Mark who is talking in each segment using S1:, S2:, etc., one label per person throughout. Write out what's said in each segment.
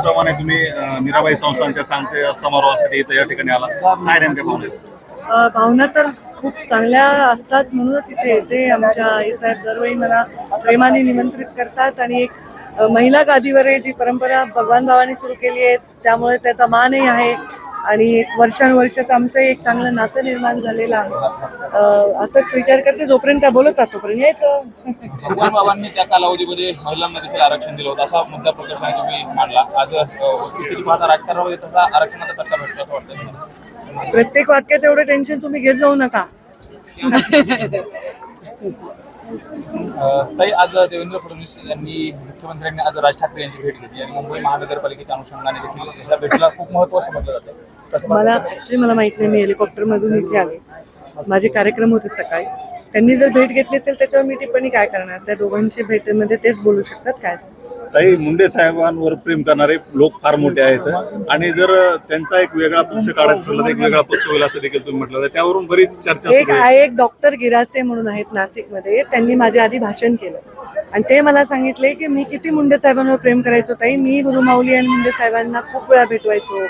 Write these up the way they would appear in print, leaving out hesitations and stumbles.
S1: प्रमाणे तुम्ही मीराबाई संस्थांच्या सांगते समारोहासाठी इथं या ठिकाणी आला, काय नेमक्या भावना?
S2: भावना तर खूप चांगल्या असतात, म्हणूनच इथे येते. आमच्या आईसाहेब दरवेळी मला प्रेमाने निमंत्रित करतात आणि एक महिला गादीवर आहे जी परंपरा भगवान बाबांनी सुरू केली आहे, त्यामुळे त्याचा मानही आहे आणि एक वर्षानुवर्षाचं आमचं एक चांगलं नातं निर्माण झालेलं आहे. असंच विचार करते, जोपर्यंत त्या बोलतात तोपर्यंत यायचं.
S3: भगवान बाबांनी त्या कालावधीमध्ये महिलांना देखील आरक्षण दिलं होतं, असा मुद्दा प्रकर्षाने तुम्ही मांडला. आज वस्तुस्थिती पाहता राजकारणामध्ये तसा आरक्षणाचा चर्चा भेटतो असं वाटतं.
S2: प्रत्येक वाक्याचं एवढं टेन्शन तुम्ही घेत जाऊ नका.
S3: ताई, आज देवेंद्र फडणवीस यांनी मुख्यमंत्र्यांनी आज राज ठाकरे यांची भेट घेतली आणि मुंबई महानगरपालिकेच्या अनुषंगाने देखील या भेटीला खूप महत्त्व समजलं जातं.
S2: मला माहित नाही, मी हेलिकॉप्टरमधून इथे आले, माझे कार्यक्रम होते सकाळी. त्यांनी जर भेट घेतली असेल त्याच्यावर मी टिप्पणी काय करणार? त्या दोघांच्या भेटीमध्ये तेच बोलू शकतात. काय
S1: ताई, मुंडे साहेबांवर प्रेम करणारे लोक फार मोठे आहेत आणि जर त्यांचा एक वेगळा पक्ष काढायचा ठरला तर एक वेगळा पक्ष होईल असं देखील तुम्ही म्हटलं. त्यावरून बरीच चर्चा सुरू आहे.
S2: एक डॉक्टर गिरासे म्हणून आहेत नाशिकमध्ये, त्यांनी माझ्या आधी भाषण केलं आणि ते मला सांगितले की मी किती मुंडे साहेबांवर प्रेम करायचो. ताई, मी गुरुमाऊली आणि मुंडे साहेबांना खूप वेळा भेटवायचो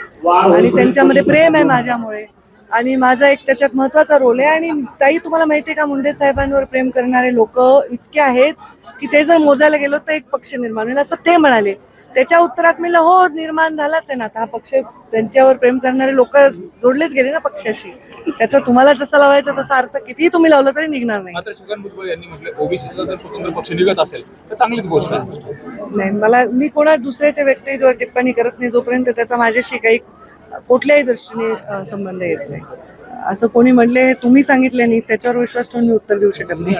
S2: आणि त्यांच्यामध्ये प्रेम आहे माझ्यामुळे आणि माझा एक त्याच्यात महत्वाचा रोल आहे. आणि ताई, तुम्हाला माहिती आहे का, मुंडे साहेबांवर प्रेम करणारे लोक इतके आहेत की ते जर मोजायला गेलो तर एक पक्ष निर्माण होईल असं ते म्हणाले. त्याच्या उत्तरात मी हो, निर्माण झालाच आहे ना आता हा पक्ष. त्यांच्यावर प्रेम करणारे लोक जोडलेच गेले ना पक्षाशी. त्याचा तुम्हाला जसा लावायचा तसा अर्थ कितीही तुम्ही लावलं तरी निघणार नाही.
S3: मात्र छगन भुजबळ यांनी म्हटलं ओबीसीचा जर स्वतंत्र पक्ष निघत असेल तर चांगलीच गोष्ट आहे.
S2: नाही, मी कोणा दुसऱ्याच्या व्यक्तीवर टिप्पणी करत नाही जोपर्यंत त्याचा माझ्याशी काही कुठल्याही दृष्टीने संबंध येत नाही. असं कोणी म्हणले, तुम्ही सांगितले नाही, त्याच्यावर विश्वास ठेवून मी उत्तर देऊ शकत नाही.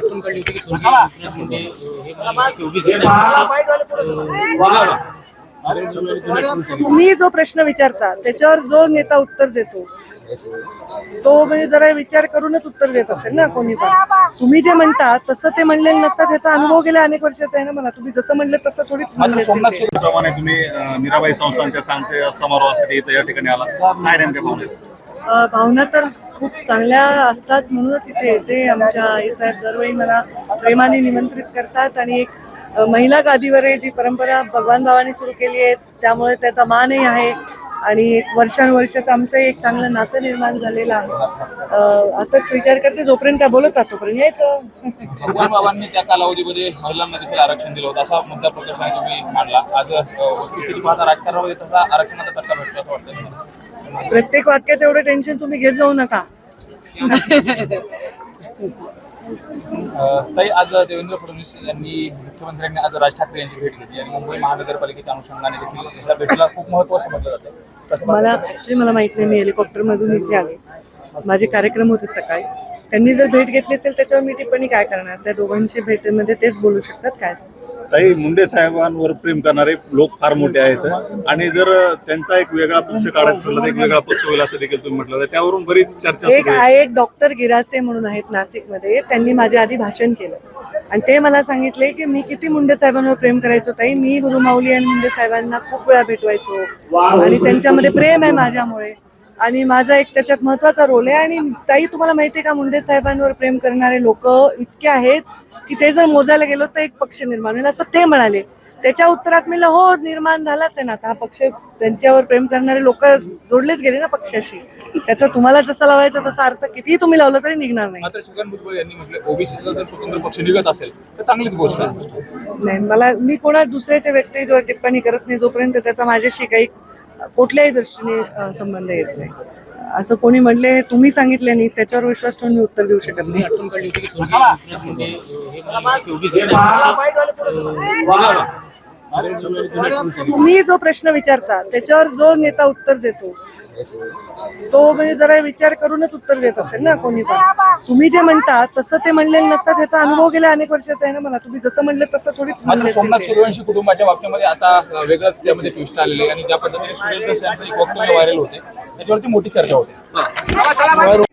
S2: तुम्ही जो प्रश्न विचारता त्याच्यावर जो नेता उत्तर देतो तो म्हणजे जरा विचार करूनच उत्तर देत असेल ना कोणी पण. तुम्ही जे म्हणता तसं ते म्हणलेलं नसतात, ह्याचा अनुभव गेल्या अनेक वर्षाचा आहे ना मला. तुम्ही जसं म्हणलं तसं थोडीच म्हणले.
S1: प्रमाणे तुम्ही मीराबाई संस्थांच्या सांगते समारोहासाठी इथं या ठिकाणी आला, काय नेमक्या भावना?
S2: भावना तर खूप चांगल्या असतात, म्हणूनच इथे येते. आमच्या आईसाहेब दरवेळी मला प्रेमाने निमंत्रित करतात आणि एक महिला गादीवर आहे जी परंपरा भगवान बाबांनी सुरू केली आहे, त्यामुळे त्याचा मानही आहे आणि एक वर्षानुवर्षाचं आमचं एक चांगलं नातं निर्माण झालेलं आहे. असंच विचार करते, जोपर्यंत त्या बोलतात तोपर्यंत यायचं.
S3: भगवान बाबांनी त्या कालावधीमध्ये महिलांना देखील आरक्षण दिलं होतं, असा मुद्दा प्रकर्षाने तुम्ही मांडला. आज वस्तुस्थिती पाहता राजकारणामध्ये तसा आरक्षणाचा चर्चा भेटतो असं वाटतं.
S2: प्रत्येक वाक्याचं एवढं टेन्शन तुम्ही घेत जाऊ नका.
S3: ताई, आज देवेंद्र फडणवीस यांनी मुख्यमंत्र्यांनी आज राज ठाकरे यांची भेट घेतली आणि मुंबई महानगरपालिकेच्या अनुषंगाने देखील या भेटीला खूप महत्त्व समजलं जातं.
S2: मला माहित नाही, मी हेलिकॉप्टरमधून इथे आले, माझे कार्यक्रम होते सकाळी. त्यांनी जर भेट घेतली असेल त्याच्यावर मी टिप्पणी काय करणार? त्या दोघांच्या भेटीमध्ये तेच बोलू शकतात. काय
S1: ताई, मुंडे साहेबांवर प्रेम करणारे लोक फार मोठे आहेत आणि जर त्यांचा एक वेगळा पक्ष काढायचा ठरला तर एक वेगळा पक्ष होईल असं देखील तुम्ही म्हटलं. त्यावरून बरीच चर्चा सुरू आहे.
S2: एक डॉक्टर गिरासे म्हणून आहेत नाशिकमध्ये, त्यांनी माझ्या आधी भाषण केलं आणि ते मला सांगितले की मी किती मुंडे साहेबांवर प्रेम करायचो. ताई, मी गुरुमाऊली आणि मुंडे साहेबांना खूप वेळा भेटवायचो आणि त्यांच्यामध्ये प्रेम आहे माझ्यामुळे आणि माझा एक त्याच्यात महत्वाचा रोल आहे. आणि ताई, तुम्हाला माहिती आहे का, मुंडे साहेबांवर प्रेम करणारे लोक इतके आहेत की ते जर मोजायला गेलो तर एक पक्ष निर्माण होईल असं ते म्हणाले. त्याच्या उत्तरात मी हो, निर्माण झालाच आहे ना आता हा पक्ष. त्यांच्यावर प्रेम करणारे लोक जोडलेच गेले ना पक्षाशी. त्याचा तुम्हाला जसा लावायचा तसा अर्थ कितीही तुम्ही लावलं तरी निघणार नाही.
S3: मात्र छगन भुजबळ यांनी म्हटलं ओबीसीचा जर स्वतंत्र पक्ष निघत असेल तर चांगलीच गोष्ट आहे.
S2: नाही, मी कोणा दुसऱ्याच्या व्यक्तीवर टिप्पणी करत नाही जोपर्यंत त्याचा माझ्याशी काही कुठल्याही दृष्टीने संबंध येत नाही. असं कोणी म्हणले, तुम्ही सांगितले नाही, त्याच्यावर विश्वास ठेवून मी उत्तर देऊ शकत नाही. तुम्ही जो प्रश्न विचारता त्याच्यावर जो नेता उत्तर देतो तो म्हणजे जरा विचार करूनच उत्तर देत असेल ना कोणी पण. तुम्ही जे म्हणता तसं ते म्हणलेलं नसतात, ह्याचा अनुभव गेल्या अनेक वर्षाचा आहे ना मला. तुम्ही जसं म्हणलं तसं थोडीच म्हणले.
S3: सोमनाथ सूर्यवंशी कुटुंबाच्या बाबतीमध्ये आता वेगळंच त्यामध्ये ट्विस्ट आलेले आणि ज्या पद्धतीने सूर्यवंशी यांचं एक वक्तव्य व्हायरल होते त्याच्यावरती मोठी चर्चा होते.